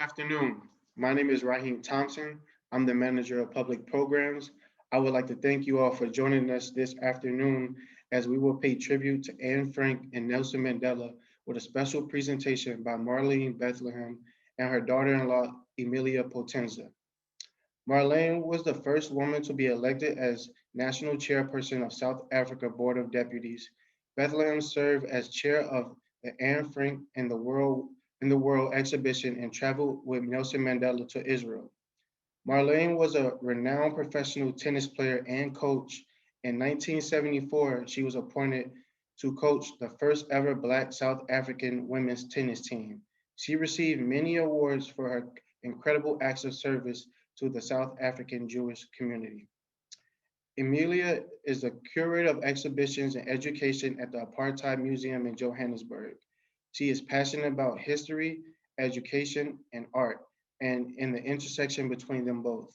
Afternoon. My name is Raheem Thompson. I'm the manager of public programs. I would like to thank you all for joining us this afternoon as we will pay tribute to Anne Frank and Nelson Mandela with a special presentation by Marlene Bethlehem and her daughter-in-law, Emilia Potenza. Marlene was the first woman to be elected as National Chairperson of South Africa Board of Deputies. Bethlehem served as chair of the Anne Frank in the World exhibition and traveled with Nelson Mandela to Israel. Marlene was a renowned professional tennis player and coach. In 1974, she was appointed to coach the first ever Black South African women's tennis team. She received many awards for her incredible acts of service to the South African Jewish community. Emilia is the Curator of Exhibitions and Education at the Apartheid Museum in Johannesburg. She is passionate about history, education, and art, and in the intersection between them both.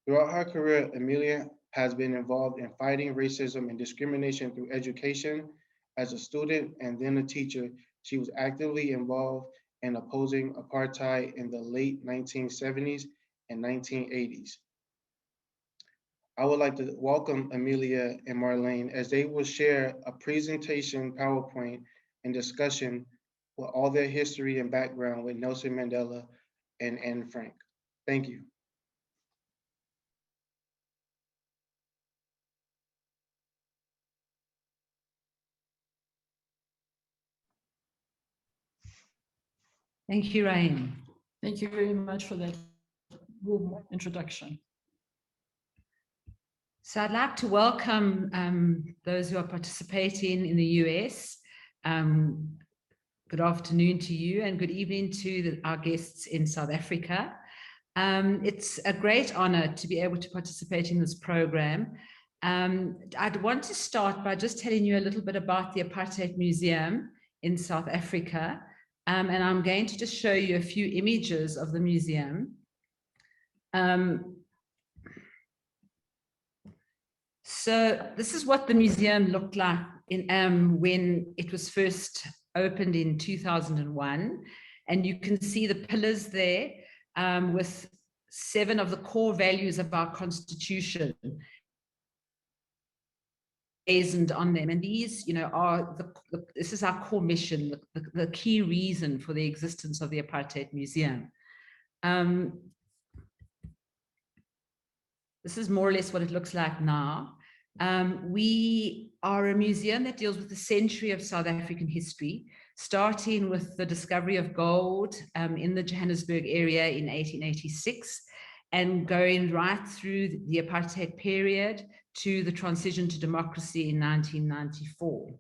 Throughout her career, Emilia has been involved in fighting racism and discrimination through education. As a student and then a teacher, she was actively involved in opposing apartheid in the late 1970s and 1980s. I would like to welcome Emilia and Marlene as they will share a presentation, PowerPoint, and discussion with all their history and background with Nelson Mandela and Anne Frank. Thank you. Thank you, Raheem. Thank you very much for that warm introduction. So I'd like to welcome those who are participating in the US. Good afternoon to you and good evening to our guests in South Africa. It's a great honor to be able to participate in this program. I'd want to start by just telling you a little bit about the Apartheid Museum in South Africa. And I'm going to just show you a few images of the museum. So this is what the museum looked like when it was first opened in 2001. And you can see the pillars there with 7 of the core values of our Constitution blazoned on them. And these, are this is our core mission, the key reason for the existence of the Apartheid Museum. This is more or less what it looks like now. We are a museum that deals with the century of South African history, starting with the discovery of gold in the Johannesburg area in 1886 and going right through the apartheid period to the transition to democracy in 1994.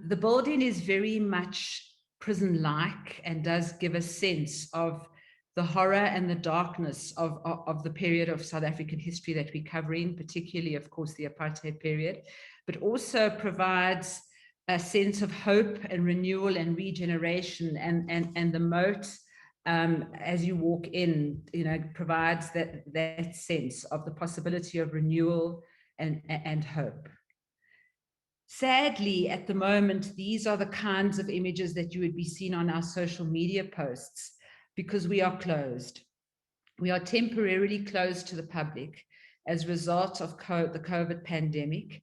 The building is very much prison-like and does give a sense of the horror and the darkness of the period of South African history that we're covering, particularly, of course, the apartheid period, but also provides a sense of hope and renewal and regeneration, and the moat as you walk in, provides that sense of the possibility of renewal and hope. Sadly, at the moment, these are the kinds of images that you would be seeing on our social media posts, because we are closed. We are temporarily closed to the public as a result of the COVID pandemic.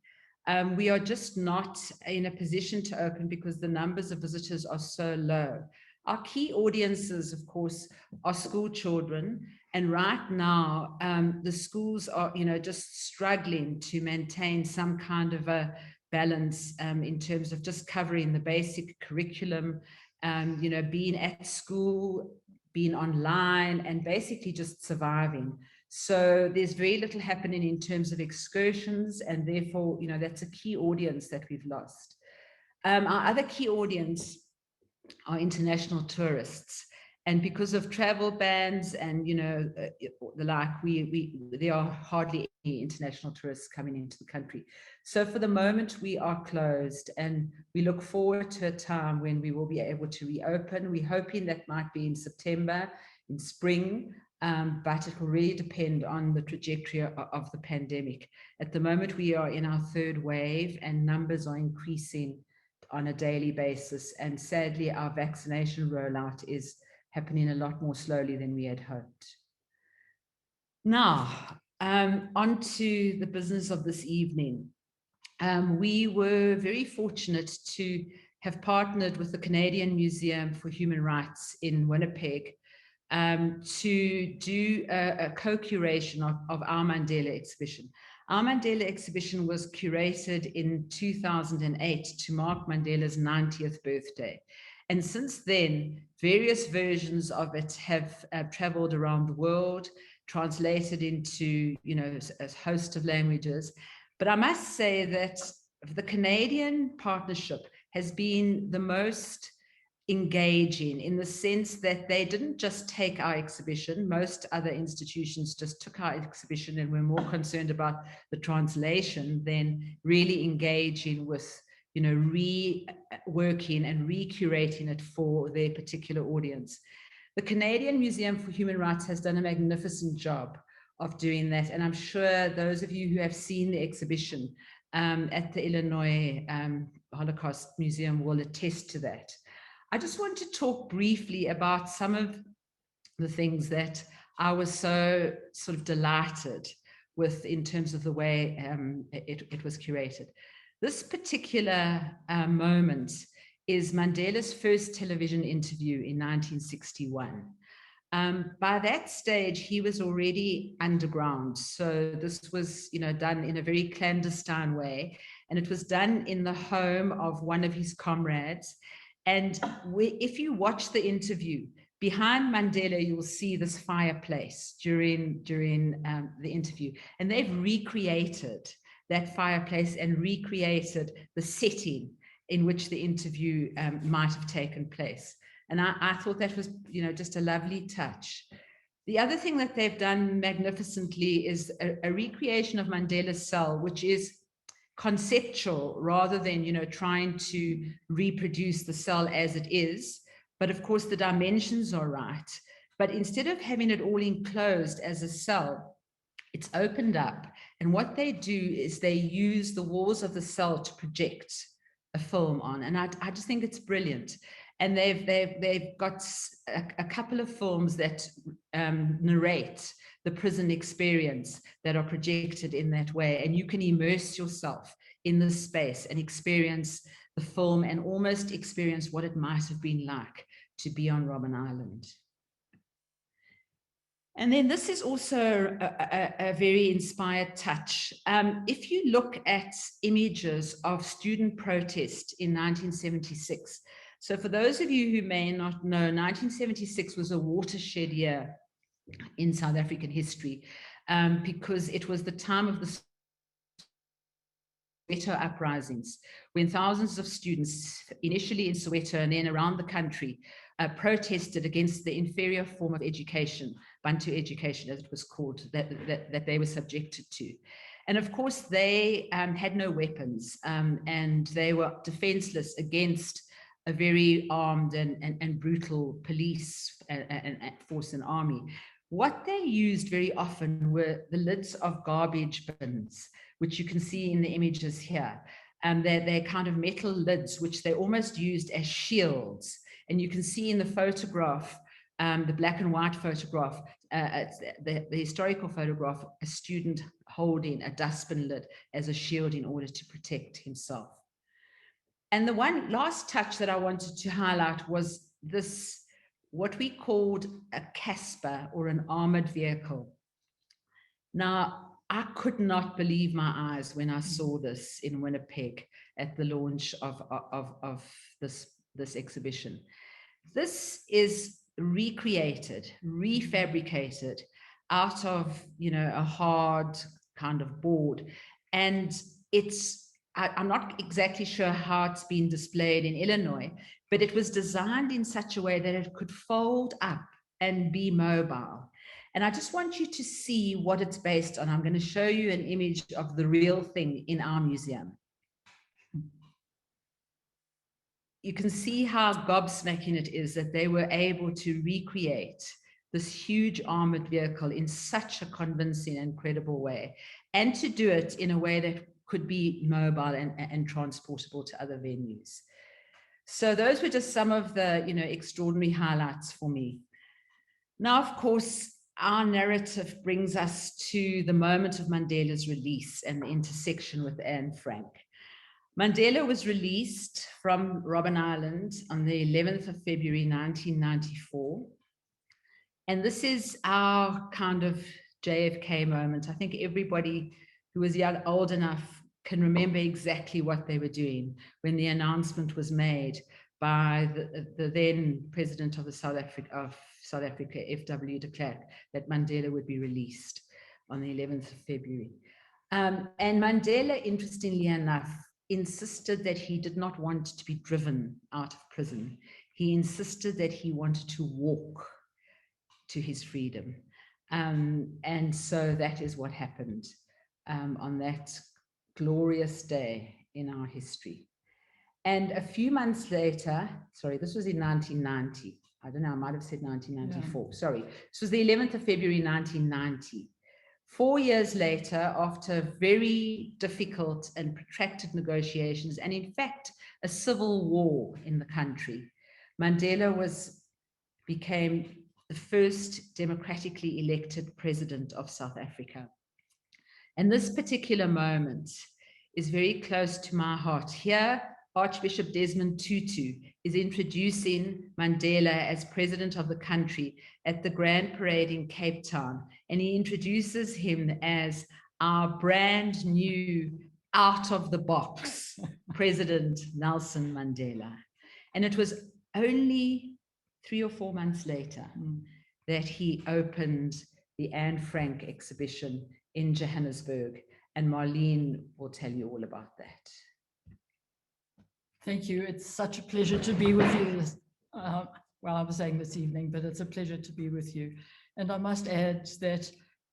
We are just not in a position to open because the numbers of visitors are so low. Our key audiences, of course, are school children. And right now, the schools are, just struggling to maintain some kind of a balance in terms of just covering the basic curriculum, being at school, being online, and basically just surviving. So there's very little happening in terms of excursions, and therefore, that's a key audience that we've lost. Our other key audience are international tourists. And because of travel bans and, the like, there are hardly any international tourists coming into the country. So for the moment, we are closed, and we look forward to a time when we will be able to reopen. We're hoping that might be in September, in spring, but it will really depend on the trajectory of the pandemic. At the moment, we are in our 3rd wave, and numbers are increasing on a daily basis. And sadly, our vaccination rollout is happening a lot more slowly than we had hoped. Now, on to the business of this evening. We were very fortunate to have partnered with the Canadian Museum for Human Rights in Winnipeg to do a co-curation of our Mandela exhibition. Our Mandela exhibition was curated in 2008 to mark Mandela's 90th birthday. And since then, various versions of it have traveled around the world, translated into, a host of languages. But I must say that the Canadian partnership has been the most engaging, in the sense that they didn't just take our exhibition. Most other institutions just took our exhibition and were more concerned about the translation than really engaging with, reworking and recurating it for their particular audience. The Canadian Museum for Human Rights has done a magnificent job of doing that. And I'm sure those of you who have seen the exhibition at the Illinois Holocaust Museum will attest to that. I just want to talk briefly about some of the things that I was so sort of delighted with in terms of the way it was curated. This particular moment is Mandela's first television interview in 1961. By that stage, he was already underground. So this was, done in a very clandestine way. And it was done in the home of one of his comrades. And if you watch the interview, behind Mandela, you'll see this fireplace during the interview. And they've recreated that fireplace and recreated the setting in which the interview might have taken place. And I thought that was, just a lovely touch. The other thing that they've done magnificently is a recreation of Mandela's cell, which is conceptual rather than, trying to reproduce the cell as it is. But of course, the dimensions are right. But instead of having it all enclosed as a cell, it's opened up. And what they do is they use the walls of the cell to project a film on. And I just think it's brilliant. And they've got a couple of films that narrate the prison experience that are projected in that way. And you can immerse yourself in this space and experience the film and almost experience what it might have been like to be on Robben Island. And then this is also a very inspired touch. If you look at images of student protest in 1976, so for those of you who may not know, 1976 was a watershed year in South African history because it was the time of the Soweto uprisings, when thousands of students, initially in Soweto and then around the country, protested against the inferior form of education, Bantu education as it was called, that they were subjected to. And of course, they had no weapons and they were defenseless against a very armed and brutal police and force and army. What they used very often were the lids of garbage bins, which you can see in the images here. And they're kind of metal lids, which they almost used as shields. And you can see in the photograph, the black and white photograph, the historical photograph, a student holding a dustbin lid as a shield in order to protect himself. And the one last touch that I wanted to highlight was this, what we called a Casper, or an armored vehicle. Now, I could not believe my eyes when I saw this in Winnipeg at the launch of this exhibition. This is recreated, refabricated out of, a hard kind of board. And I'm not exactly sure how it's been displayed in Illinois, but it was designed in such a way that it could fold up and be mobile. And I just want you to see what it's based on. I'm going to show you an image of the real thing in our museum. You can see how gobsmacking it is that they were able to recreate this huge armored vehicle in such a convincing and credible way, and to do it in a way that could be mobile and transportable to other venues. So those were just some of the, extraordinary highlights for me. Now, of course, our narrative brings us to the moment of Mandela's release and the intersection with Anne Frank. Mandela was released from Robben Island on the 11th of February, 1994. And this is our kind of JFK moment. I think everybody who was young, old enough can remember exactly what they were doing when the announcement was made by the then president of South Africa, F.W. de Klerk, that Mandela would be released on the 11th of February. And Mandela, interestingly enough, insisted that he did not want to be driven out of prison. He insisted that he wanted to walk to his freedom. And so that is what happened on that glorious day in our history. And a few months later, sorry, this was in 1990. I don't know, I might have said 1994. Yeah. Sorry, this was the 11th of February, 1990. 4 years later, after very difficult and protracted negotiations, and in fact, a civil war in the country, Mandela became the first democratically elected president of South Africa. And this particular moment is very close to my heart. Here, Archbishop Desmond Tutu is introducing Mandela as president of the country at the Grand Parade in Cape Town. And he introduces him as our brand new, out of the box President Nelson Mandela. And it was only 3 or 4 months later that he opened the Anne Frank exhibition in Johannesburg. And Marlene will tell you all about that. Thank you. It's such a pleasure to be with you. Well, I was saying this evening, but it's a pleasure to be with you. And I must add that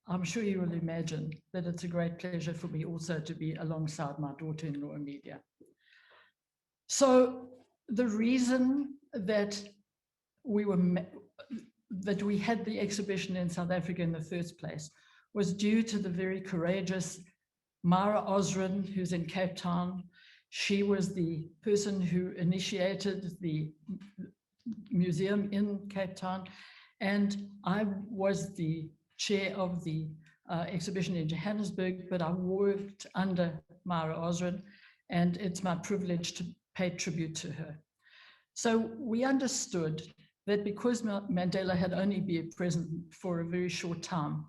I'm sure you will imagine that it's a great pleasure for me also to be alongside my daughter-in-law, Emilia. So the reason that we had the exhibition in South Africa in the first place was due to the very courageous Mara Osran, who's in Cape Town. She was the person who initiated the museum in Cape Town, and I was the chair of the exhibition in Johannesburg, but I worked under Mara Osran, and it's my privilege to pay tribute to her. So we understood that because Mandela had only been present for a very short time,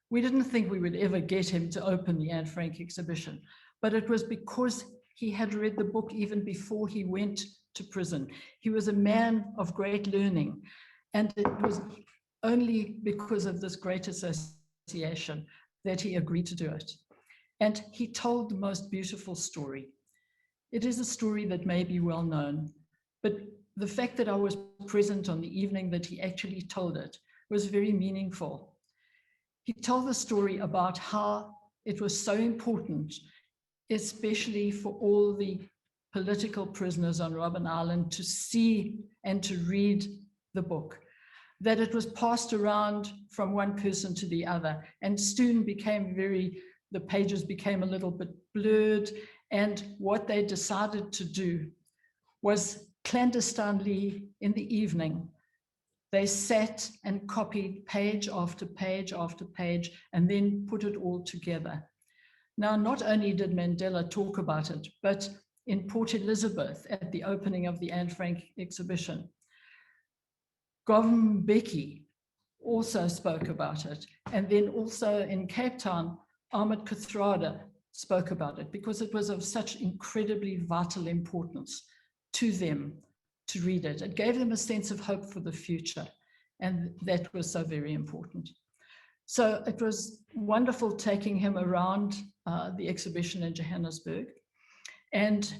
we didn't think we would ever get him to open the Anne Frank exhibition, but it was because he had read the book even before he went to prison. He was a man of great learning, and it was only because of this great association that he agreed to do it. And he told the most beautiful story. It is a story that may be well known, but the fact that I was present on the evening that he actually told it was very meaningful. He told the story about how it was so important, especially for all the political prisoners on Robben Island, to see and to read the book, that it was passed around from one person to the other, and soon the pages became a little bit blurred, and what they decided to do was clandestinely in the evening, they sat and copied page after page after page and then put it all together. Now, not only did Mandela talk about it, but in Port Elizabeth at the opening of the Anne Frank exhibition, Robben Becky also spoke about it. And then also in Cape Town, Ahmed Kathrada spoke about it because it was of such incredibly vital importance to them to read it. It gave them a sense of hope for the future, and that was so very important. So it was wonderful taking him around the exhibition in Johannesburg, and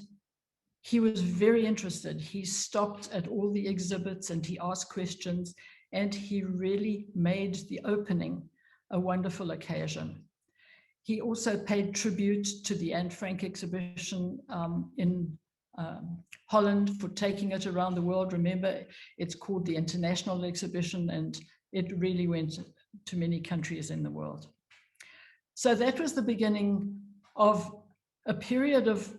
he was very interested. He stopped at all the exhibits and he asked questions, and he really made the opening a wonderful occasion. He also paid tribute to the Anne Frank exhibition in Holland for taking it around the world. Remember, it's called the International Exhibition, and it really went to many countries in the world. So that was the beginning of a period of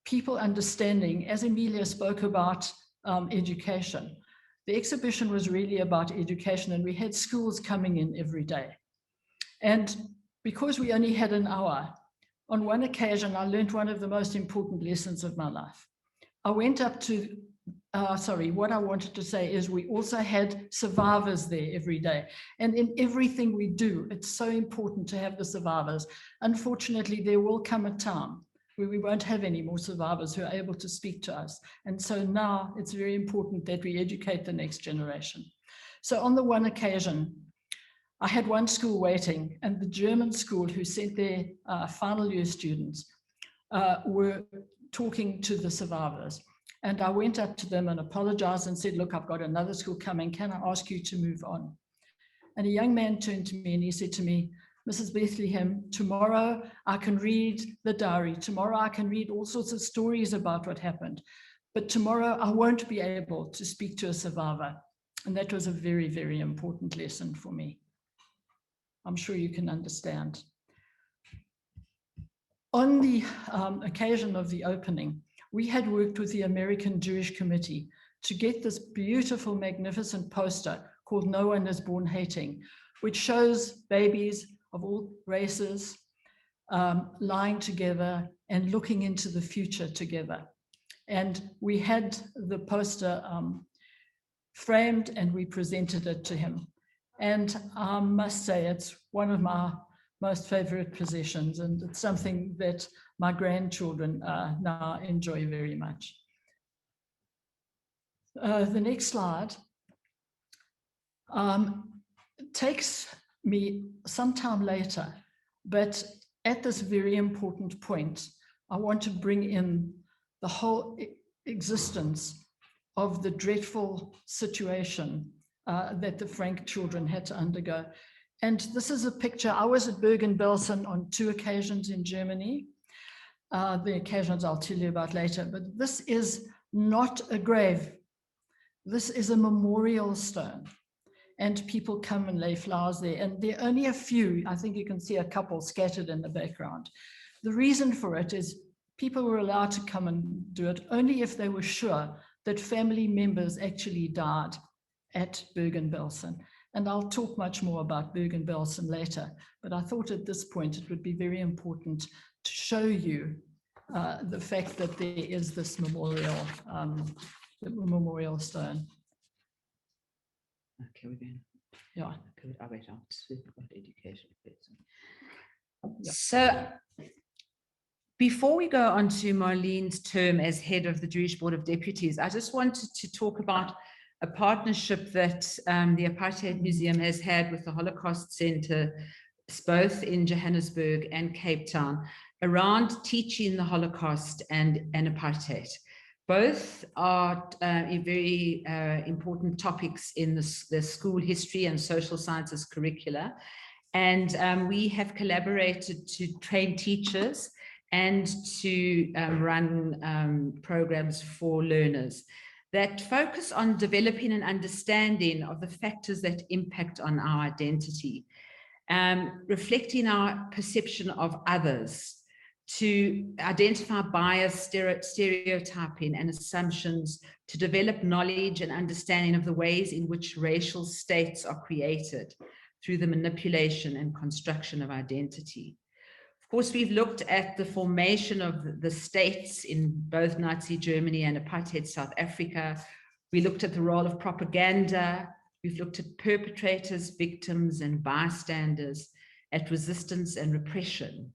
people understanding, as Emilia spoke about education. The exhibition was really about education, and we had schools coming in every day. And because we only had an hour, on one occasion, I learned one of the most important lessons of my life. I went up to, what I wanted to say is we also had survivors there every day. And in everything we do, it's so important to have the survivors. Unfortunately, there will come a time where we won't have any more survivors who are able to speak to us. And so now it's very important that we educate the next generation. So on the one occasion, I had one school waiting, and the German school who sent their final year students were talking to the survivors. And I went up to them and apologized and said, look, I've got another school coming. Can I ask you to move on? And a young man turned to me and he said to me, Mrs. Bethlehem, tomorrow I can read the diary. Tomorrow I can read all sorts of stories about what happened. But tomorrow I won't be able to speak to a survivor. And that was a very, very important lesson for me. I'm sure you can understand. On the occasion of the opening, we had worked with the American Jewish Committee to get this beautiful, magnificent poster called No One is Born Hating, which shows babies of all races lying together and looking into the future together. And we had the poster framed and we presented it to him. And I must say, it's one of my most favorite possessions, and it's something that my grandchildren now enjoy very much. The next slide takes me some time later, but at this very important point, I want to bring in the whole existence of the dreadful situation that the Frank children had to undergo. And this is a picture. I was at Bergen-Belsen on 2 occasions in Germany. The occasions I'll tell you about later, but this is not a grave. This is a memorial stone. And people come and lay flowers there. And there are only a few. I think you can see a couple scattered in the background. The reason for it is people were allowed to come and do it only if they were sure that family members actually died at Bergen-Belsen. And I'll talk much more about Bergen-Belsen later, but I thought at this point it would be very important to show you the fact that there is this memorial stone. Okay, we're going. Yeah. I'll wait out. Education. Yeah. So before we go on to Marlene's term as head of the Jewish Board of Deputies, I just wanted to talk about a partnership that the Apartheid Museum has had with the Holocaust Center, both in Johannesburg and Cape Town, around teaching the Holocaust and apartheid. Both are very important topics in the school history and social sciences curricula. And we have collaborated to train teachers and to run programs for learners that focus on developing an understanding of the factors that impact on our identity, reflecting our perception of others, to identify bias, stereotyping, and assumptions, to develop knowledge and understanding of the ways in which racial states are created through the manipulation and construction of identity. Of course, we've looked at the formation of the states in both Nazi Germany and Apartheid South Africa. We looked at the role of propaganda. We've looked at perpetrators, victims, and bystanders, at resistance and repression.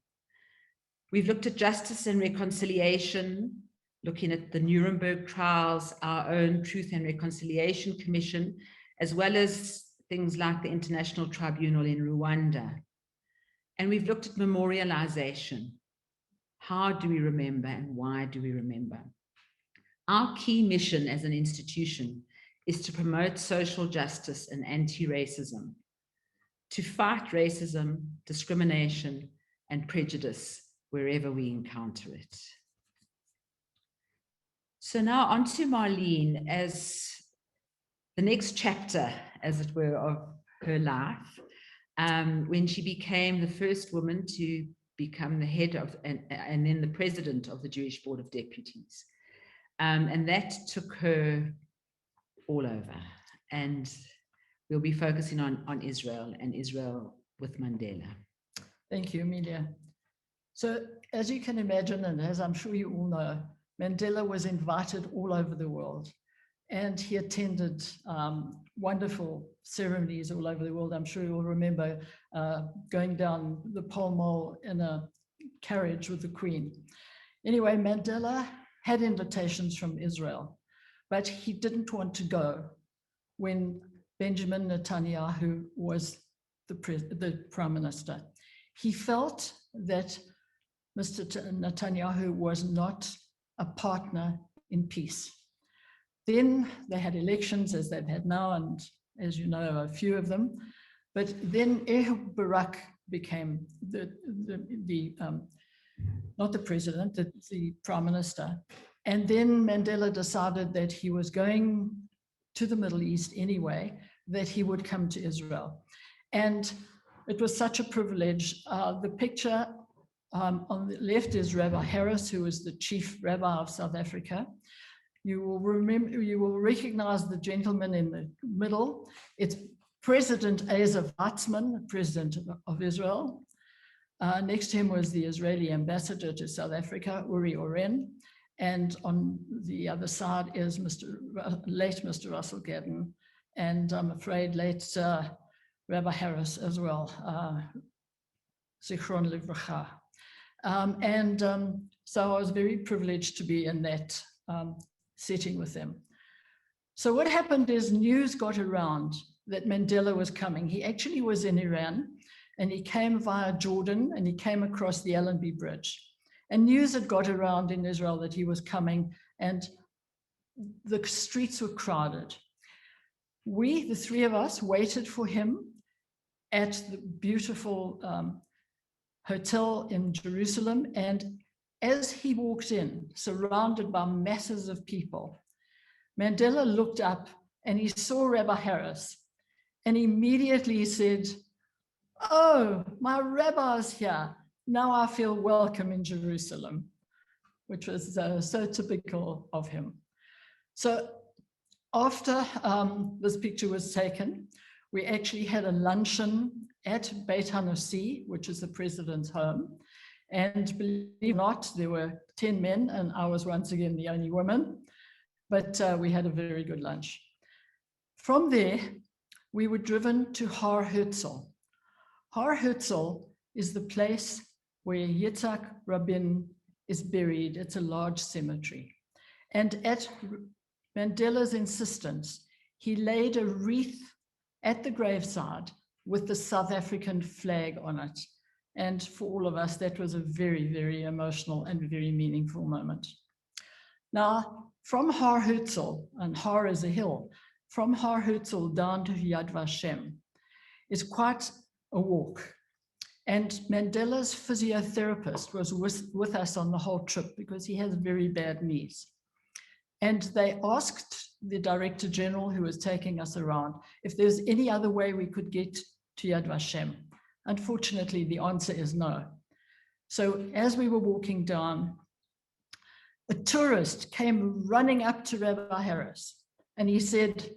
We've looked at justice and reconciliation, looking at the Nuremberg trials, our own Truth and Reconciliation Commission, as well as things like the International Tribunal in Rwanda. And we've looked at memorialization. How do we remember and why do we remember? Our key mission as an institution is to promote social justice and anti-racism, to fight racism, discrimination, and prejudice wherever we encounter it. So now on to Marlene as the next chapter, as it were, of her life, when she became the first woman to become the head of, and then the president of the Jewish Board of Deputies. And that took her all over. And we'll be focusing on Israel and Israel with Mandela. Thank you, Emilia. So as you can imagine, and as I'm sure you all know, Mandela was invited all over the world, and he attended wonderful ceremonies all over the world. I'm sure you'll remember going down the Pall Mall in a carriage with the Queen. Anyway, Mandela had invitations from Israel, but he didn't want to go when Benjamin Netanyahu was the prime minister. He felt that Mr. Netanyahu was not a partner in peace. Then they had elections, as they've had now, and as you know, a few of them. But then Ehud Barak became not the president, the prime minister. And then Mandela decided that he was going to the Middle East anyway, that he would come to Israel. And it was such a privilege. The picture on the left is Rabbi Harris, who was the chief rabbi of South Africa. You will recognize the gentleman in the middle. It's President Asa Weizmann, President of Israel. Next to him was the Israeli ambassador to South Africa, Uri Oren. And on the other side is late Mr. Russell Gadden, and I'm afraid late Rabbi Harris as well, Zichron Livracha. So I was very privileged to be in that setting with them. So what happened is news got around that Mandela was coming. He actually was in Iran, and he came via Jordan, and he came across the Allenby Bridge. And news had got around in Israel that he was coming, and the streets were crowded. We, the three of us, waited for him at the beautiful hotel in Jerusalem. And as he walked in, surrounded by masses of people, Mandela looked up and he saw Rabbi Harris, and immediately said, "Oh, my rabbi's here. Now I feel welcome in Jerusalem," which was so typical of him. So after this picture was taken, we actually had a luncheon at Beit HaNasi, which is the president's home. And believe it or not, there were 10 men, and I was once again the only woman, but we had a very good lunch. From there, we were driven to Har Herzl. Har Herzl is the place where Yitzhak Rabin is buried. It's a large cemetery. And at Mandela's insistence, he laid a wreath at the graveside with the South African flag on it. And for all of us, that was a very, very emotional and very meaningful moment. Now, from Har Herzl, and Har is a hill, from Har Herzl down to Yad Vashem is quite a walk. And Mandela's physiotherapist was with us on the whole trip because he has very bad knees. And they asked the Director General who was taking us around if there's any other way we could get to Yad Vashem. Unfortunately, the answer is no. So as we were walking down, a tourist came running up to Rabbi Harris, and he said,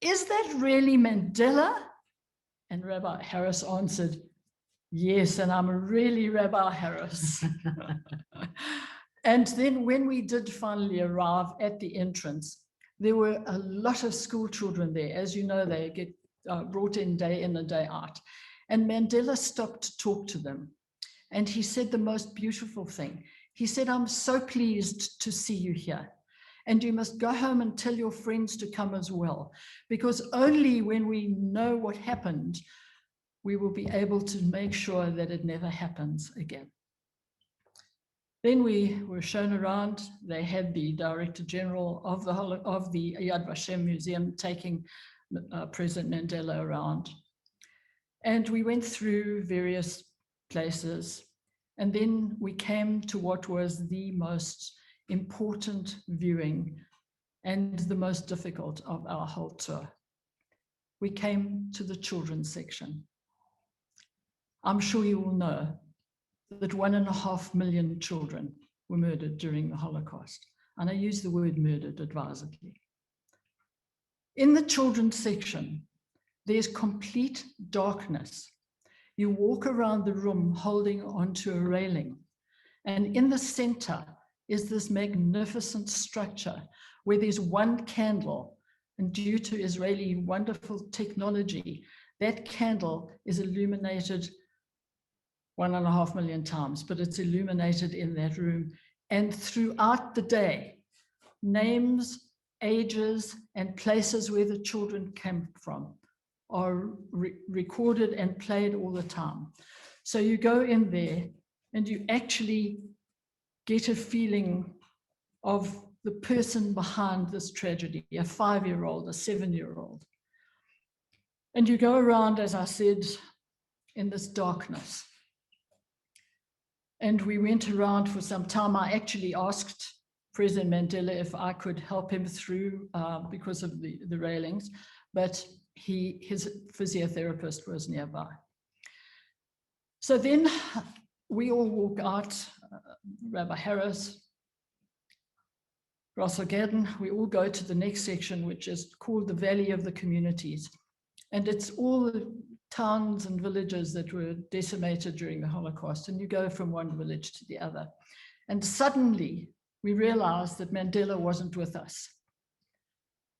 "Is that really Mandela?" And Rabbi Harris answered, "Yes, and I'm really Rabbi Harris." And then when we did finally arrive at the entrance, there were a lot of school children there. As you know, they get brought in and day out. And Mandela stopped to talk to them. And he said the most beautiful thing. He said, "I'm so pleased to see you here. And you must go home and tell your friends to come as well, because only when we know what happened, we will be able to make sure that it never happens again." Then we were shown around. They had the Director General of the Yad Vashem Museum taking President Mandela around. And we went through various places. And then we came to what was the most important viewing and the most difficult of our whole tour. We came to the children's section. I'm sure you all know that 1.5 million children were murdered during the Holocaust. And I use the word murdered advisedly. In the children's section, there's complete darkness. You walk around the room holding onto a railing, and in the center is this magnificent structure where there's one candle, and due to Israeli wonderful technology, that candle is illuminated 1.5 million times, but it's illuminated in that room. And throughout the day, names, ages, and places where the children came from are recorded and played all the time. So you go in there and you actually get a feeling of the person behind this tragedy, a 5-year-old, a 7-year-old. And you go around, as I said, in this darkness. And we went around for some time. I actually asked President Mandela if I could help him through because of the railings, but his physiotherapist was nearby. So then we all walk out, Rabbi Harris, Russell Gadden, we all go to the next section, which is called the Valley of the Communities. And it's all the towns and villages that were decimated during the Holocaust. And you go from one village to the other. And suddenly we realized that Mandela wasn't with us.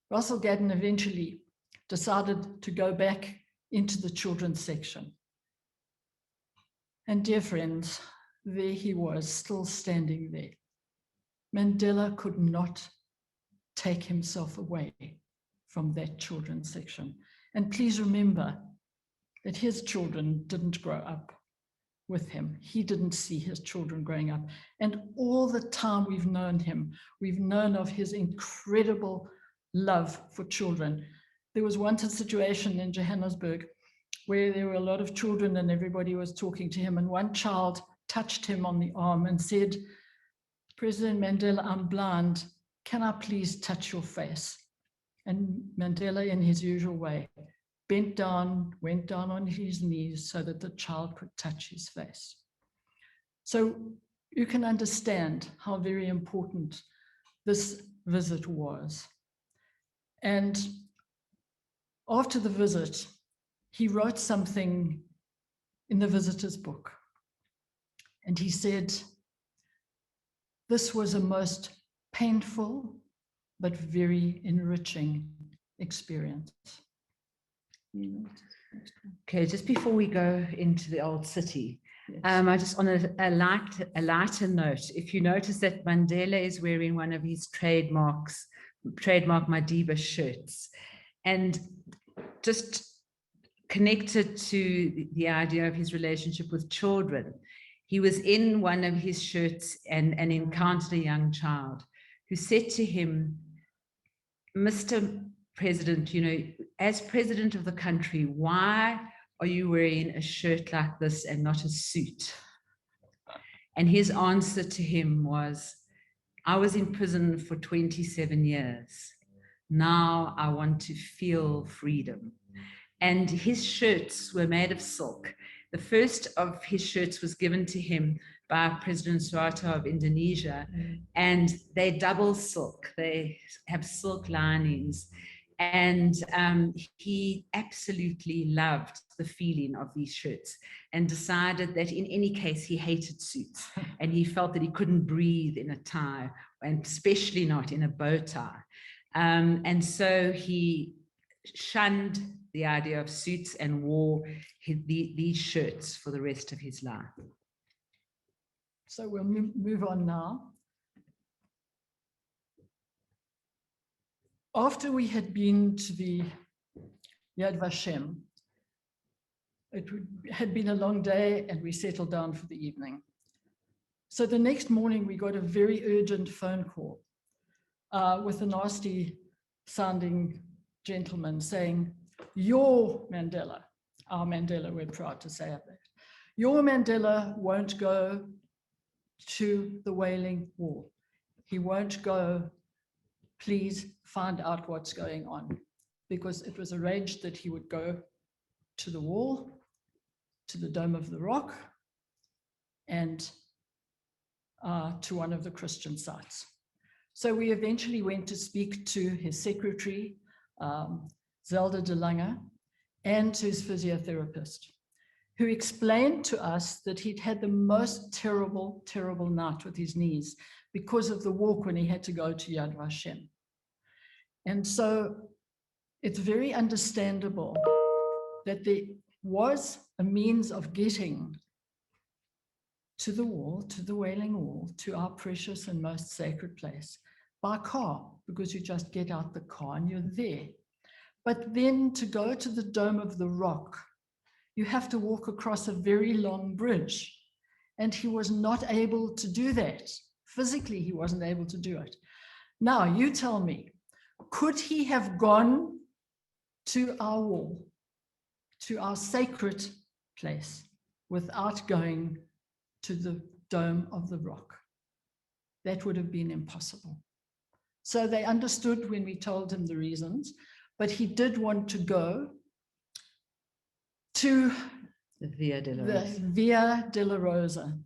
Russell Gadden eventually decided to go back into the children's section. And dear friends, there he was, still standing there. Mandela could not take himself away from that children's section. And please remember that his children didn't grow up with him. He didn't see his children growing up. And all the time we've known him, we've known of his incredible love for children. There was once a situation in Johannesburg where there were a lot of children and everybody was talking to him, and one child touched him on the arm and said, "President Mandela, I'm blind. Can I please touch your face?" And Mandela, in his usual way, bent down, went down on his knees so that the child could touch his face. So you can understand how very important this visit was. And after the visit, he wrote something in the visitor's book. And he said, "This was a most painful but very enriching experience." Okay, just before we go into the old city, Yes. I just on a lighter note, if you notice that Mandela is wearing one of his trademark Madiba shirts, and just connected to the idea of his relationship with children, he was in one of his shirts and encountered a young child who said to him, "Mr. President, you know, as president of the country, why are you wearing a shirt like this and not a suit?" And his answer to him was, "I was in prison for 27 years. Now I want to feel freedom." And his shirts were made of silk. The first of his shirts was given to him by President Suharto of Indonesia, and they double silk. They have silk linings. And he absolutely loved the feeling of these shirts and decided that in any case, he hated suits. And he felt that he couldn't breathe in a tie, and especially not in a bow tie. And so he shunned the idea of suits and wore these shirts for the rest of his life. So we'll move on now. After we had been to the Yad Vashem, it had been a long day and we settled down for the evening. So the next morning we got a very urgent phone call with a nasty sounding gentleman saying, "Your Mandela," our Mandela, we're proud to say that, "your Mandela won't go to the Wailing Wall. He won't go. Please find out what's going on," because it was arranged that he would go to the wall, to the Dome of the Rock, and to one of the Christian sites. So we eventually went to speak to his secretary, Zelda de Lange, and to his physiotherapist, who explained to us that he'd had the most terrible, terrible night with his knees because of the walk when he had to go to Yad Vashem. And so it's very understandable that there was a means of getting to the wall, to the Wailing Wall, to our precious and most sacred place by car, because you just get out the car and you're there. But then to go to the Dome of the Rock, you have to walk across a very long bridge. And he was not able to do that. Physically, he wasn't able to do it. Now, you tell me, could he have gone to our wall, to our sacred place, without going to the Dome of the Rock? That would have been impossible. So they understood when we told him the reasons, but he did want to go to The Via della the Rosa. Via della Rosa,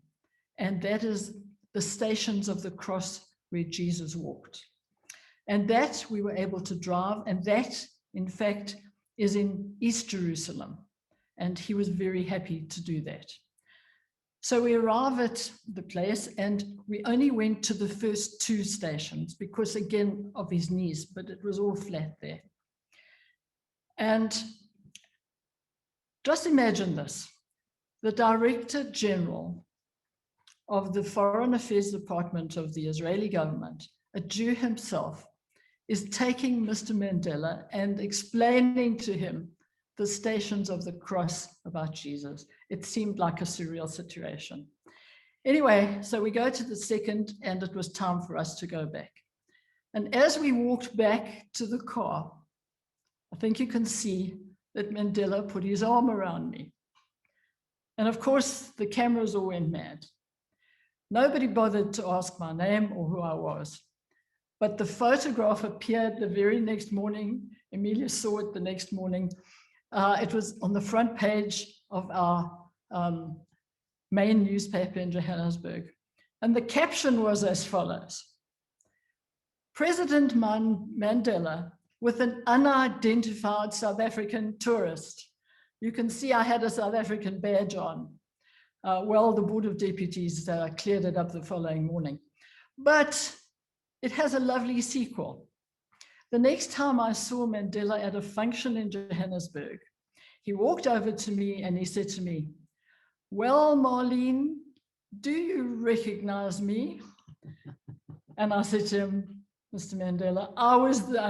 and that is the Stations of the Cross where Jesus walked. And that we were able to drive, and that, in fact, is in East Jerusalem. And he was very happy to do that. So we arrive at the place, and we only went to the first 2 stations because, again, of his knees, but it was all flat there. And just imagine this. The Director General of the Foreign Affairs Department of the Israeli government, a Jew himself, is taking Mr. Mandela and explaining to him the Stations of the Cross about Jesus. It seemed like a surreal situation. Anyway, so we go to the second, and it was time for us to go back. And as we walked back to the car, I think you can see that Mandela put his arm around me. And of course, the cameras all went mad. Nobody bothered to ask my name or who I was. But the photograph appeared the very next morning. Emilia saw it the next morning. It was on the front page of our main newspaper in Johannesburg. And the caption was as follows: President Mandela with an unidentified South African tourist. You can see I had a South African badge on. Well, the Board of Deputies cleared it up the following morning. But it has a lovely sequel. The next time I saw Mandela at a function in Johannesburg, he walked over to me and he said to me, "Well, Marlene, do you recognize me?" And I said to him, "Mr. Mandela, I was the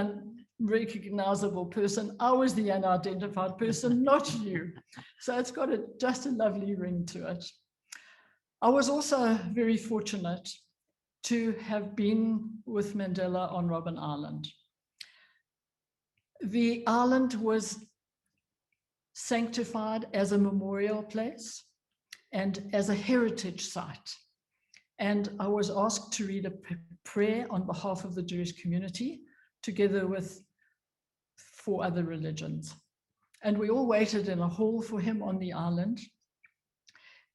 unrecognizable person. I was the unidentified person, not you." So it's got just a lovely ring to it. I was also very fortunate to have been with Mandela on Robben Island. The island was sanctified as a memorial place and as a heritage site. And I was asked to read a prayer on behalf of the Jewish community, together with 4 other religions. And we all waited in a hall for him on the island.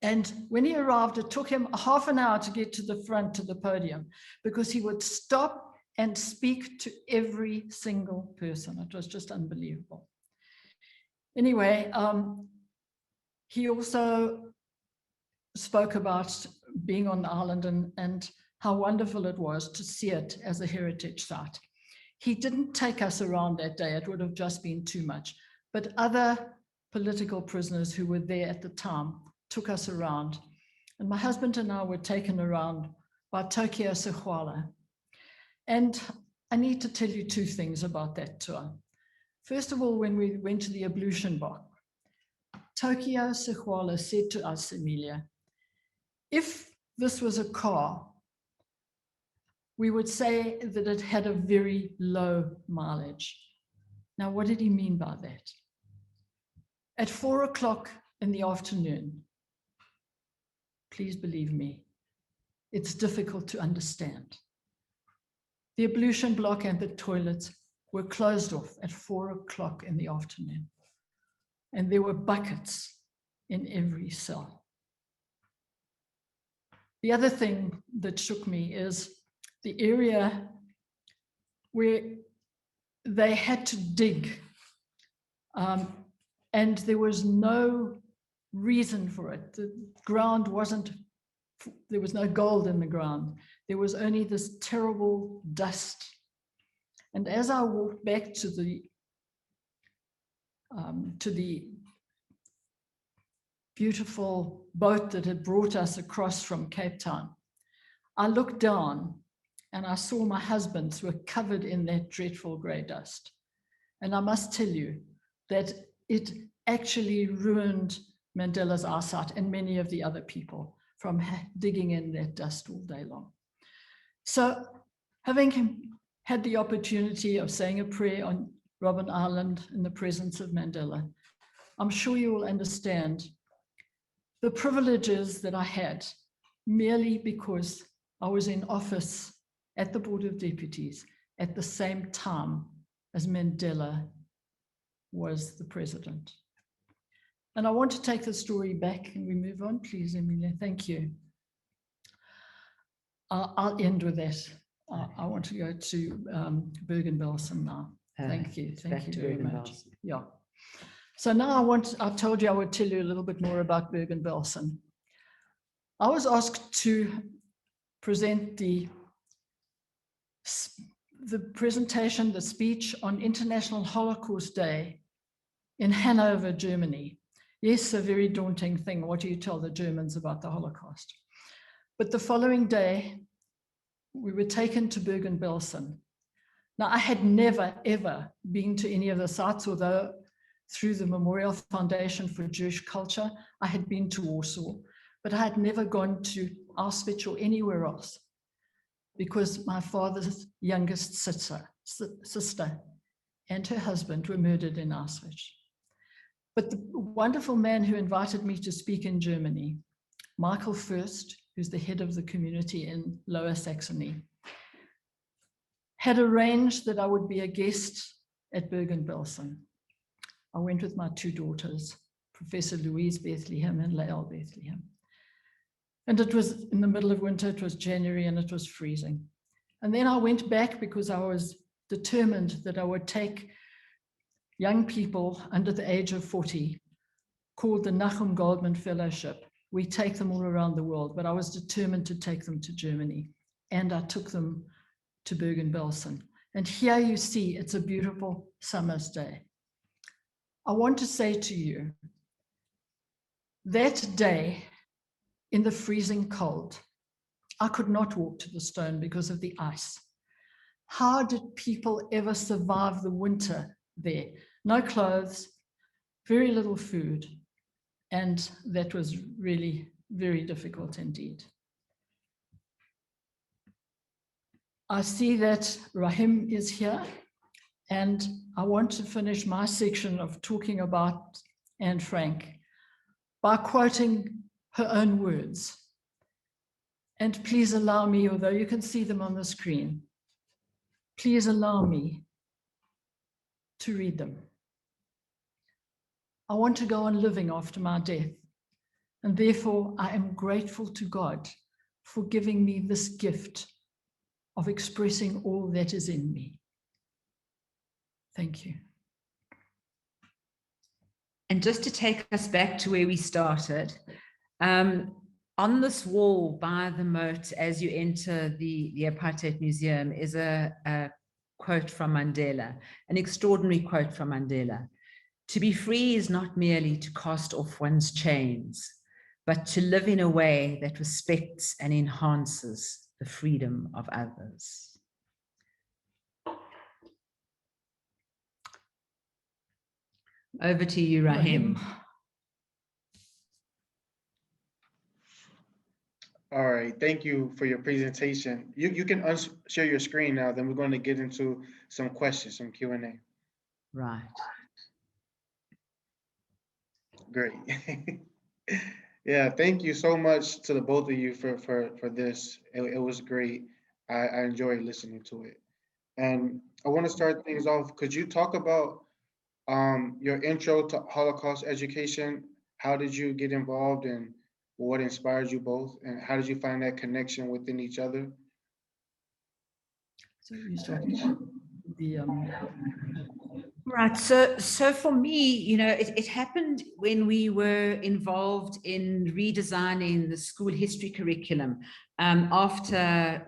And when he arrived, it took him half an hour to get to the front, to the podium, because he would stop and speak to every single person. It was just unbelievable. Anyway, he also spoke about being on the island and how wonderful it was to see it as a heritage site. He didn't take us around that day. It would have just been too much. But other political prisoners who were there at the time took us around. And my husband and I were taken around by Tokyo Sehwala. And I need to tell you 2 things about that tour. First of all, when we went to the ablution box, Tokyo Sehwala said to us, Emilia, if this was a car, we would say that it had a very low mileage. Now, what did he mean by that? At 4 o'clock in the afternoon, please believe me, it's difficult to understand. The ablution block and the toilets were closed off at 4 o'clock in the afternoon. And there were buckets in every cell. The other thing that shook me is the area where they had to dig, and there was no reason for it. The ground wasn't, there was no gold in the ground. There was only this terrible dust. And as I walked back to the beautiful boat that had brought us across from Cape Town, I looked down and I saw my husbands were covered in that dreadful grey dust. And I must tell you that it actually ruined Mandela's eyesight and many of the other people from digging in that dust all day long. So having had the opportunity of saying a prayer on Robben Island in the presence of Mandela, I'm sure you will understand the privileges that I had merely because I was in office at the Board of Deputies at the same time as Mandela was the president. And I want to take the story back. Can we move on, please, Emilia? Thank you. I'll end with that. I want to go to Bergen-Belsen now. Thank you. Thank you very much. Yeah. So now I told you I would tell you a little bit more about Bergen-Belsen. I was asked to present the presentation, the speech on International Holocaust Day in Hanover, Germany. Yes, a very daunting thing. What do you tell the Germans about the Holocaust? But the following day, we were taken to Bergen-Belsen. Now, I had never, ever been to any of the sites, although through the Memorial Foundation for Jewish Culture, I had been to Warsaw, but I had never gone to Auschwitz or anywhere else because my father's youngest sister and her husband were murdered in Auschwitz. But the wonderful man who invited me to speak in Germany, Michael Fürst, who's the head of the community in Lower Saxony, had arranged that I would be a guest at Bergen-Belsen. I went with my two daughters, Professor Louise Bethlehem and Lael Bethlehem. And it was in the middle of winter, it was January, and it was freezing. And then I went back because I was determined that I would take young people under the age of 40, called the Nachum Goldman Fellowship. We take them all around the world, but I was determined to take them to Germany. And I took them to Bergen-Belsen. And here you see, it's a beautiful summer's day. I want to say to you, that day in the freezing cold, I could not walk to the stone because of the ice. How did people ever survive the winter there? No clothes, very little food, and that was really very difficult indeed. I see that Rahim is here, and I want to finish my section of talking about Anne Frank by quoting her own words. And please allow me, although you can see them on the screen, please allow me to read them. I want to go on living after my death, and therefore I am grateful to God for giving me this gift of expressing all that is in me. Thank you. And just to take us back to where we started, on this wall by the moat as you enter the Apartheid Museum is a quote from Mandela, an extraordinary quote from Mandela. To be free is not merely to cast off one's chains, but to live in a way that respects and enhances the freedom of others. Over to you, Rahim. All right, thank you for your presentation. You can share your screen now, then we're going to get into some questions, some Q&A. Right. Great. Yeah, thank you so much to the both of you for this. It was great. I enjoyed listening to it. And I want to start things off. Could you talk about your intro to Holocaust education? How did you get involved, and what inspired you both, and how did you find that connection within each other? So you started the Right. So for me, it happened when we were involved in redesigning the school history curriculum after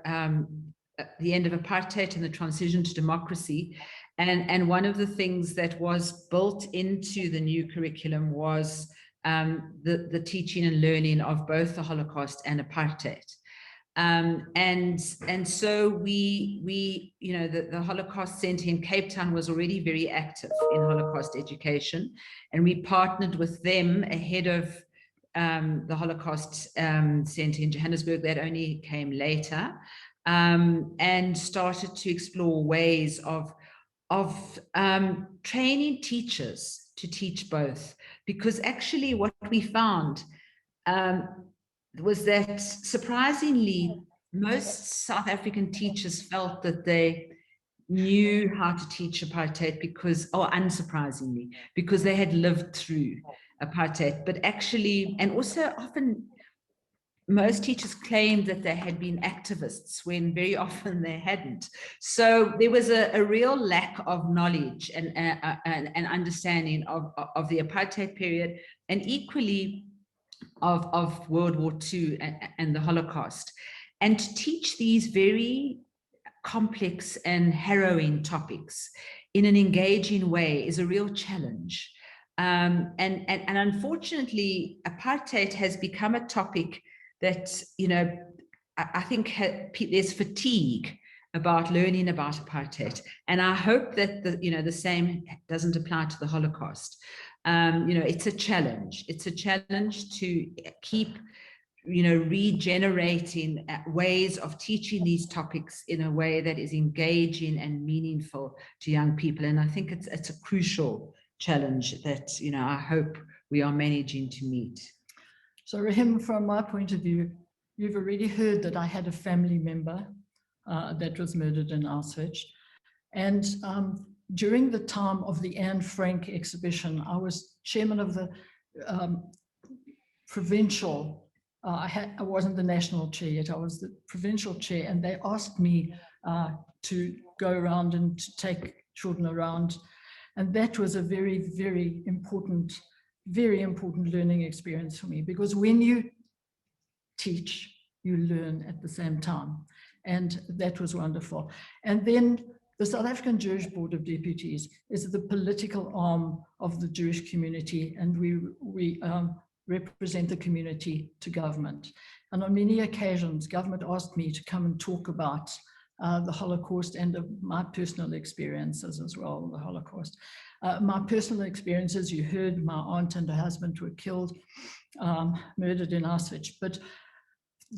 the end of apartheid and the transition to democracy. And one of the things that was built into the new curriculum was the teaching and learning of both the Holocaust and apartheid. And so we the Holocaust Center in Cape Town was already very active in Holocaust education, and we partnered with them ahead of the Holocaust Center in Johannesburg that only came later, and started to explore ways of training teachers to teach both, because actually what we found was that surprisingly, most South African teachers felt that they knew how to teach apartheid because, or unsurprisingly, because they had lived through apartheid. But actually, and also often, most teachers claimed that they had been activists when very often they hadn't. So there was a real lack of knowledge and understanding of the apartheid period, and equally of World War II and the Holocaust. And to teach these very complex and harrowing topics in an engaging way is a real challenge. And unfortunately, apartheid has become a topic that, I think there's fatigue about learning about apartheid. And I hope that the same doesn't apply to the Holocaust. It's a challenge. It's a challenge to keep, regenerating ways of teaching these topics in a way that is engaging and meaningful to young people. And I think it's a crucial challenge that, I hope we are managing to meet. So Rahim, from my point of view, you've already heard that I had a family member that was murdered in Auschwitz. And during the time of the Anne Frank exhibition, I was chairman of the provincial, I wasn't the national chair yet, I was the provincial chair, and they asked me to go around and to take children around. And that was a very, very important learning experience for me, because when you teach, you learn at the same time. And that was wonderful. And then the South African Jewish Board of Deputies is the political arm of the Jewish community, and we represent the community to government. And on many occasions, government asked me to come and talk about the Holocaust and my personal experiences as well, the Holocaust. My personal experiences, you heard my aunt and her husband were killed, murdered in Auschwitz. But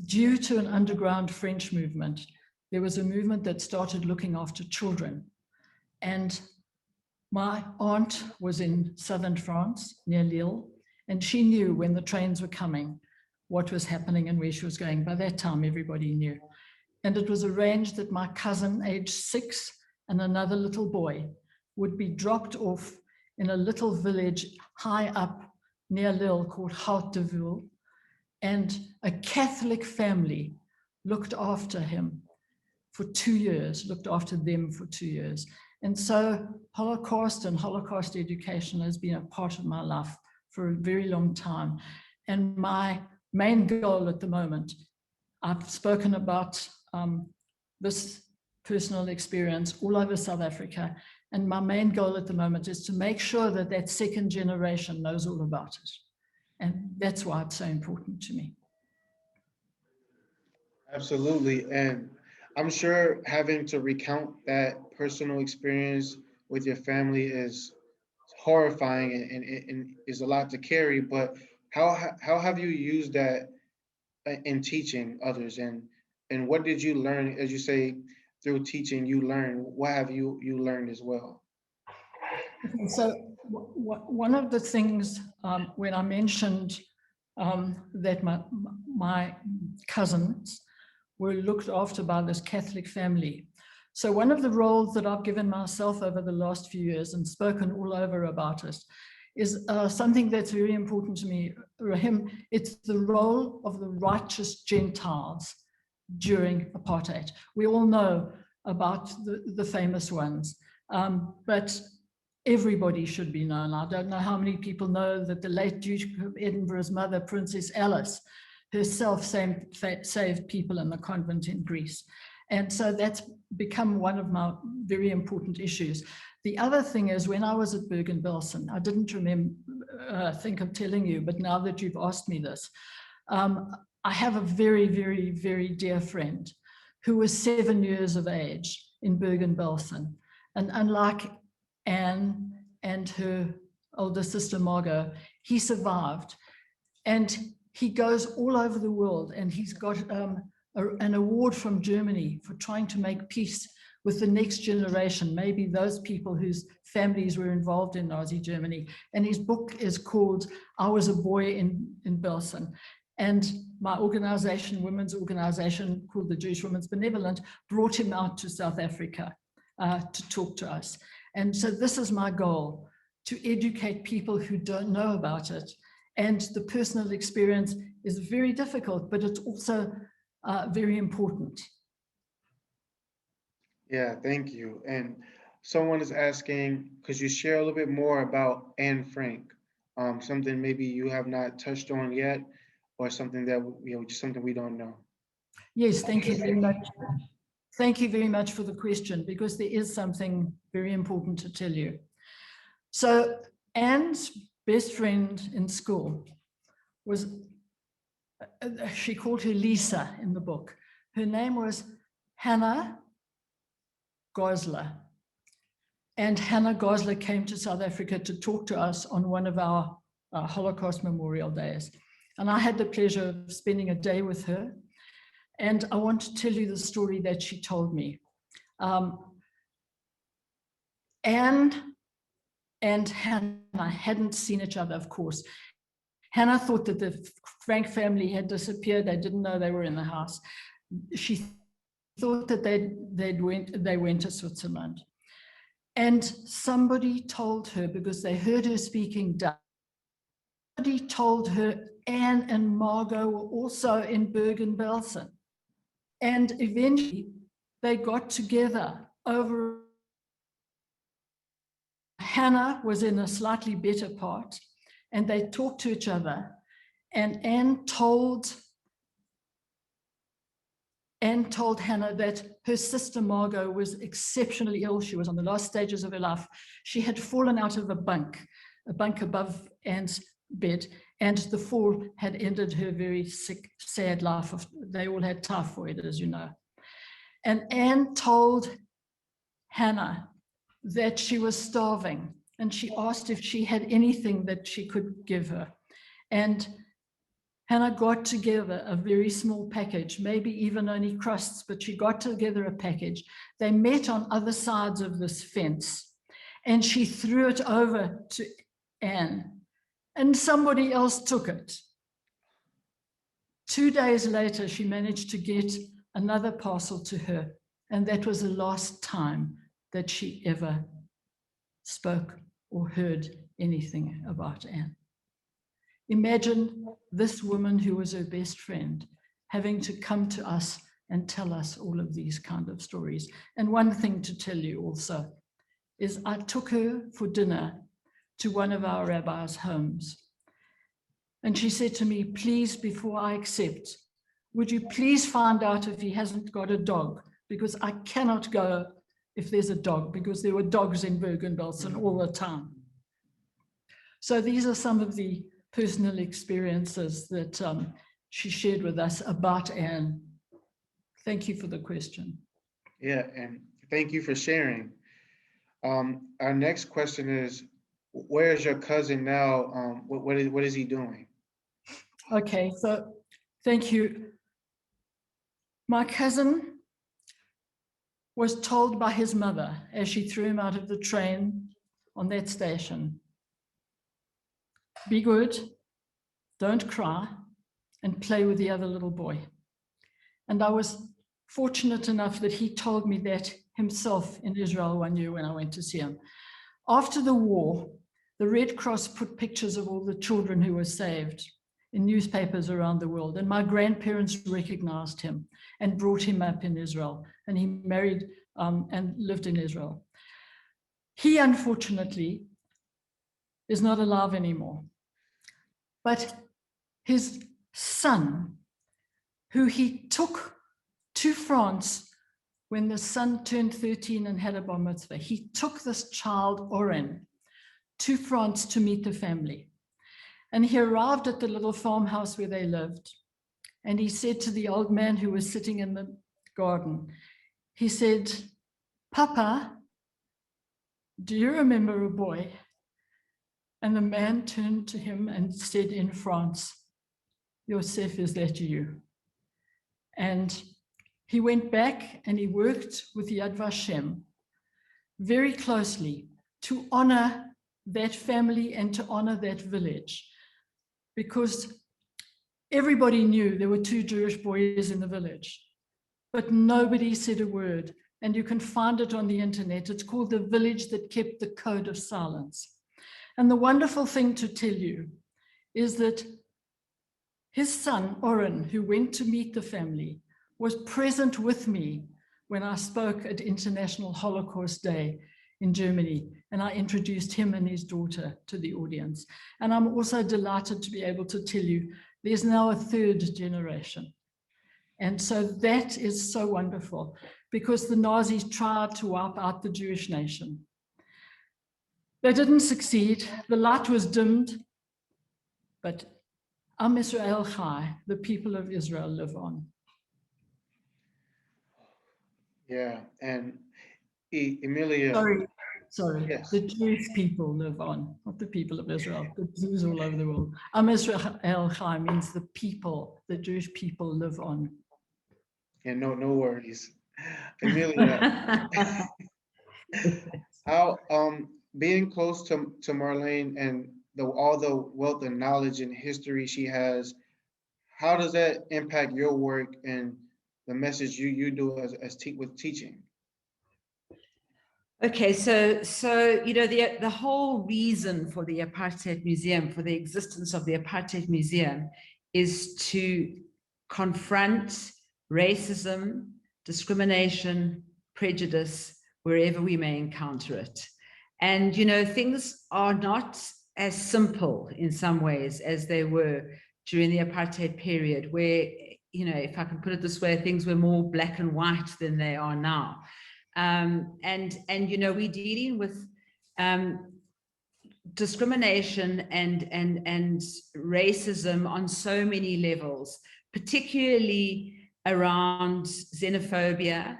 due to an underground French movement, there was a movement that started looking after children. And my aunt was in southern France, near Lille, and she knew when the trains were coming, what was happening and where she was going. By that time, everybody knew. And it was arranged that my cousin, aged 6, and another little boy would be dropped off in a little village high up near Lille called Hout de Ville. And a Catholic family looked after him for 2 years, looked after them for 2 years. And so Holocaust and Holocaust education has been a part of my life for a very long time. And my main goal at the moment, I've spoken about this personal experience all over South Africa. And my main goal at the moment is to make sure that that second generation knows all about it. And that's why it's so important to me. Absolutely. And I'm sure having to recount that personal experience with your family is horrifying and is a lot to carry, but how have you used that in teaching others, and what did you learn? As you say, through teaching you learn, what have you learned as well? So one of the things when I mentioned that my cousins were looked after by this Catholic family. So one of the roles that I've given myself over the last few years and spoken all over about it is something that's very important to me, Rahim. It's the role of the righteous Gentiles during apartheid. We all know about the famous ones, but everybody should be known. I don't know how many people know that the late Duke of Edinburgh's mother, Princess Alice, herself saved people in the convent in Greece. And so that's become one of my very important issues. The other thing is, when I was at Bergen-Belsen, I didn't think of telling you, but now that you've asked me this, I have a very, very, very dear friend who was 7 years of age in Bergen-Belsen. And unlike Anne and her older sister Margot, he survived. And he goes all over the world, and he's got an award from Germany for trying to make peace with the next generation, maybe those people whose families were involved in Nazi Germany. And his book is called I Was a Boy in Belsen. And my organization, women's organization called the Jewish Women's Benevolent, brought him out to South Africa to talk to us. And so this is my goal, to educate people who don't know about it. And the personal experience is very difficult, but it's also very important. Yeah, thank you. And someone is asking, could you share a little bit more about Anne Frank? Something maybe you have not touched on yet, or something that, just something we don't know. Yes, thank you very much. Thank you very much for the question, because there is something very important to tell you. So Anne's best friend in school was, she called her Lisa in the book. Her name was Hannah Goslar. And Hannah Goslar came to South Africa to talk to us on one of our Holocaust Memorial Days. And I had the pleasure of spending a day with her. And I want to tell you the story that she told me. Anne and Hannah hadn't seen each other, of course. Hannah thought that the Frank family had disappeared. They didn't know they were in the house. She thought that they went to Switzerland. And somebody told her, because they heard her speaking Dutch, somebody told her Anne and Margot were also in Bergen-Belsen. And eventually they got together over. Hannah was in a slightly better part, and they talked to each other. And Anne told Hannah that her sister Margot was exceptionally ill. She was on the last stages of her life. She had fallen out of a bunk above Anne's bed, and the fall had ended her very sick, sad life. They all had typhoid, as you know. And Anne told Hannah that she was starving, and she asked if she had anything that she could give her. And Hannah got together a very small package, maybe even only crusts, but she got together a package. They met on other sides of this fence, and she threw it over to Anne, and somebody else took it. 2 days later, she managed to get another parcel to her, and that was the last time that she ever spoke or heard anything about Anne. Imagine this woman who was her best friend having to come to us and tell us all of these kind of stories. And one thing to tell you also is I took her for dinner to one of our rabbis' homes. And she said to me, please, before I accept, would you please find out if he hasn't got a dog? Because I cannot go if there's a dog, because there were dogs in Bergen-Belsen all the time. So these are some of the personal experiences that she shared with us about Anne. Thank you for the question. Yeah, and thank you for sharing. Our next question is, where is your cousin now? What is he doing? Okay, so thank you. My cousin was told by his mother as she threw him out of the train on that station, be good, don't cry, and play with the other little boy. And I was fortunate enough that he told me that himself in Israel one year when I went to see him. After the war, the Red Cross put pictures of all the children who were saved in newspapers around the world. And my grandparents recognized him and brought him up in Israel. And he married and lived in Israel. He, unfortunately, is not alive anymore. But his son, who he took to France when the son turned 13 and had a bar mitzvah, he took this child, Oren, to France to meet the family. And he arrived at the little farmhouse where they lived. And he said to the old man who was sitting in the garden, he said, "Papa, do you remember a boy?" And the man turned to him and said in France, "Yosef, is that you?" And he went back and he worked with Yad Vashem very closely to honor that family and to honor that village, because everybody knew there were 2 Jewish boys in the village, but nobody said a word. And you can find it on the internet. It's called The Village That Kept the Code of Silence. And the wonderful thing to tell you is that his son, Oren, who went to meet the family, was present with me when I spoke at International Holocaust Day in Germany, and I introduced him and his daughter to the audience. And I'm also delighted to be able to tell you there's now a 3rd generation. And so that is so wonderful, because the Nazis tried to wipe out the Jewish nation. They didn't succeed. The light was dimmed, but Am Israel Chai, the people of Israel, live on. Yeah, and Emilia. Sorry. Yes. The Jewish people live on, not the people of Israel, the Jews all over the world. Am Israel Chai means the people, the Jewish people live on. Yeah, no worries. Emilia, how being close to Marlene and all the wealth of knowledge and history she has, how does that impact your work and the message you do with teaching? Okay, so you know, the whole reason for the Apartheid Museum, for the existence of the Apartheid Museum, is to confront racism, discrimination, prejudice wherever we may encounter it. And you know, things are not as simple in some ways as they were during the apartheid period, where, you know, if I can put it this way, things were more black and white than they are now. And you know, we're dealing with discrimination and racism on so many levels, particularly around xenophobia.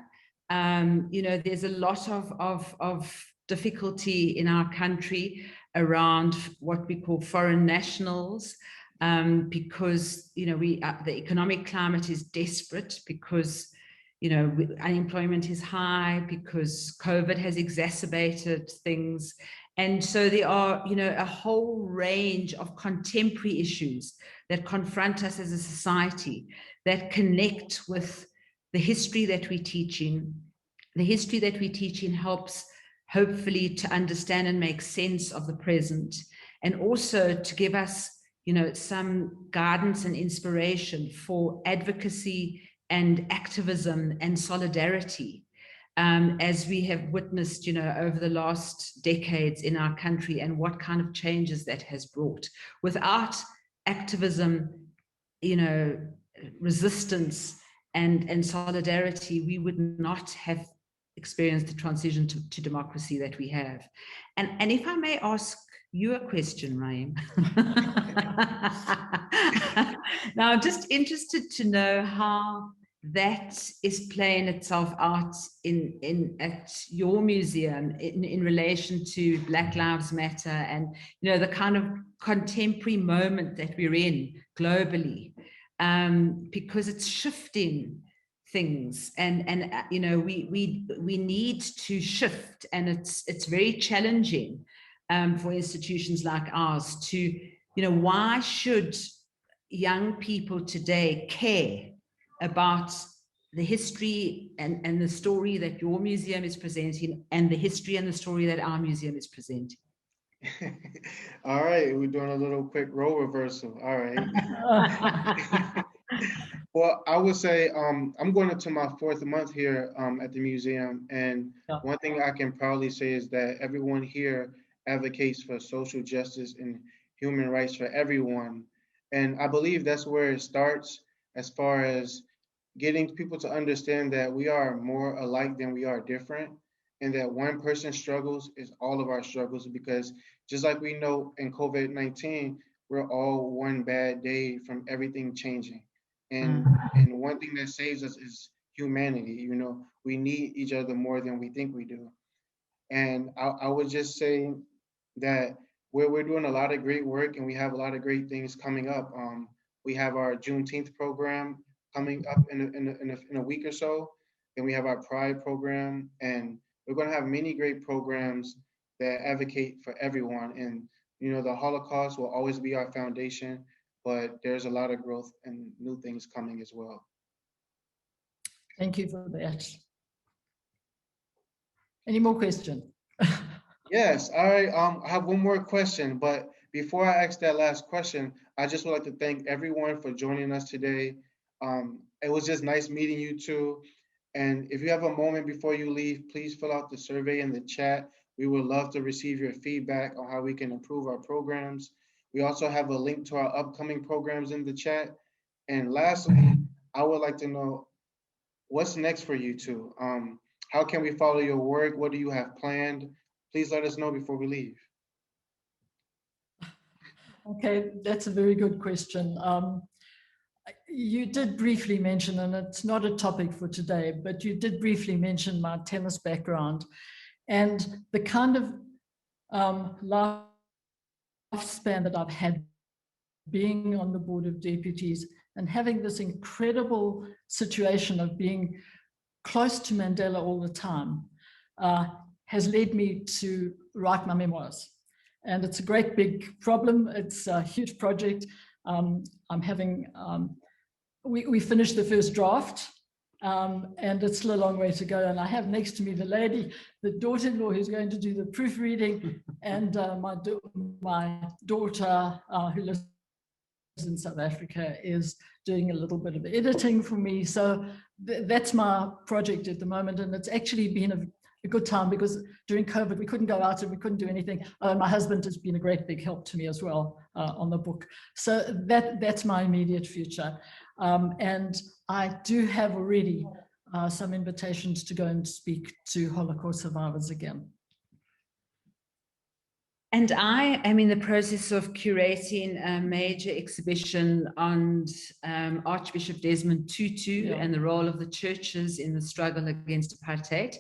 You know, there's a lot of difficulty in our country around what we call foreign nationals, because, you know, the economic climate is desperate, because, you know, unemployment is high, because COVID has exacerbated things. And so there are, you know, a whole range of contemporary issues that confront us as a society, that connect with the history that we're teaching. The history that we're teaching helps, hopefully, to understand and make sense of the present, and also to give us, you know, some guidance and inspiration for advocacy and activism and solidarity, as we have witnessed, you know, over the last decades in our country, and what kind of changes that has brought. Without activism, you know, resistance and solidarity, we would not have experienced the transition to democracy that we have. And if I may ask you a question, Raim. Now, I'm just interested to know how that is playing itself out at your museum in relation to Black Lives Matter, and, you know, the kind of contemporary moment that we're in globally, because it's shifting things, and you know, we need to shift, and it's very challenging for institutions like ours to, you know, why should young people today care about the history and the story that your museum is presenting, and the history and the story that our museum is presenting? All right, we're doing a little quick role reversal. All right. Well, I would say I'm going into my 4th month here at the museum, and Yeah. one thing I can proudly say is that everyone here advocates for social justice and human rights for everyone, and I believe that's where it starts as far as getting people to understand that we are more alike than we are different, and that one person's struggles is all of our struggles. Because just like we know in COVID-19, we're all one bad day from everything changing. And one thing that saves us is humanity. We need each other more than we think we do. And I would just say that we're doing a lot of great work, and we have a lot of great things coming up. We have our Juneteenth program coming up in a week or so. Then we have our Pride program, and we're going to have many great programs that advocate for everyone. And the Holocaust will always be our foundation, but there's a lot of growth and new things coming as well. Thank you for that. Any more questions? Yes, all right. I have one more question, but before I ask that last question, I just would like to thank everyone for joining us today. It was just nice meeting you too. And if you have a moment before you leave, please fill out the survey in the chat. We would love to receive your feedback on how we can improve our programs. We also have a link to our upcoming programs in the chat. And lastly, I would like to know what's next for you two. How can we follow your work? What do you have planned? Please let us know before we leave. Okay, that's a very good question. You did briefly mention, and it's not a topic for today, but you did briefly mention my tennis background and the kind of lifespan that I've had being on the board of deputies and having this incredible situation of being close to Mandela all the time has led me to write my memoirs. And it's a great big problem. It's a huge project. We finished the first draft, and it's still a long way to go. And I have next to me the daughter-in-law who's going to do the proofreading, and my daughter who lives in South Africa is doing a little bit of editing for me. So that's my project at the moment. And it's actually been a good time because during COVID, we couldn't go out and we couldn't do anything. My husband has been a great big help to me as well on the book. So that's my immediate future. And I do have already some invitations to go and speak to Holocaust survivors again. And I am in the process of curating a major exhibition on Archbishop Desmond Tutu and the role of the churches in the struggle against apartheid.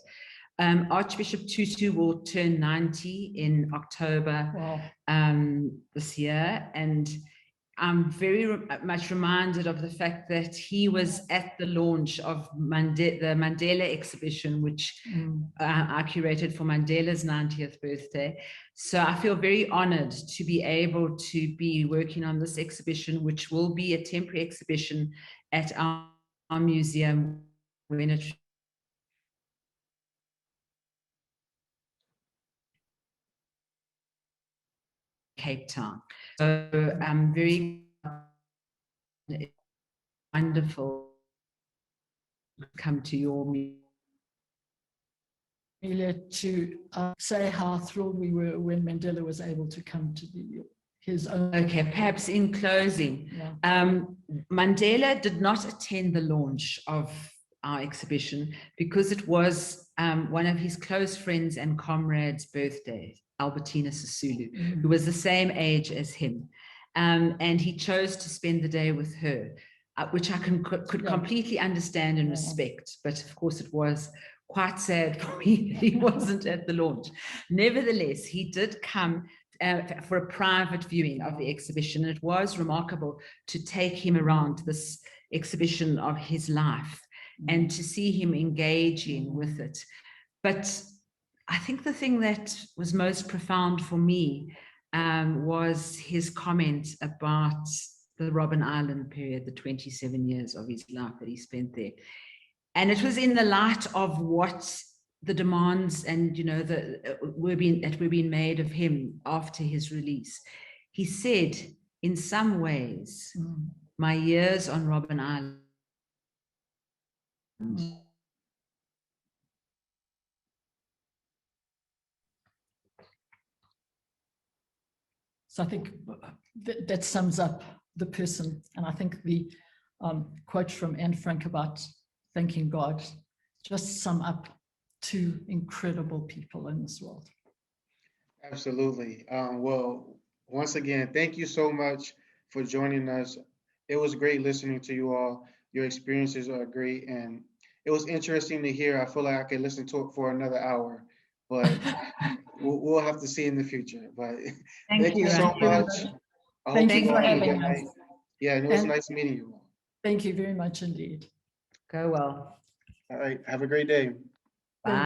Archbishop Tutu will turn 90 in October this year, and I'm very much reminded of the fact that he was at the launch of the Mandela Exhibition, which I curated for Mandela's 90th birthday. So I feel very honored to be able to be working on this exhibition, which will be a temporary exhibition at our museum when it Cape Town. So I'm very wonderful to come to your meeting. Emilia, to say how thrilled we were when Mandela was able to come to his own. Okay, perhaps in closing, Mandela did not attend the launch of our exhibition because it was one of his close friends and comrades' birthdays, Albertina Sisulu, who was the same age as him. And he chose to spend the day with her, which I could completely understand and respect. But of course, it was quite sad for me that he wasn't at the launch. Nevertheless, he did come for a private viewing of the exhibition. And it was remarkable to take him around this exhibition of his life and to see him engaging with it. But I think the thing that was most profound for me was his comment about the Robben Island period, the 27 years of his life that he spent there. And it was in the light of what the demands and, you know, that were being made of him after his release. He said, in some ways, my years on Robben Island So I think that sums up the person. And I think the quote from Anne Frank about thanking God just sum up two incredible people in this world. Absolutely. Well, once again, thank you so much for joining us. It was great listening to you all. Your experiences are great, and it was interesting to hear. I feel like I could listen to it for another hour, but we'll have to see in the future. But thank you so much. I hope Thank you you for all have a having good us. night. Yeah, and it was And nice meeting you all. thank you very much indeed. go well. All right, have a great day. Bye.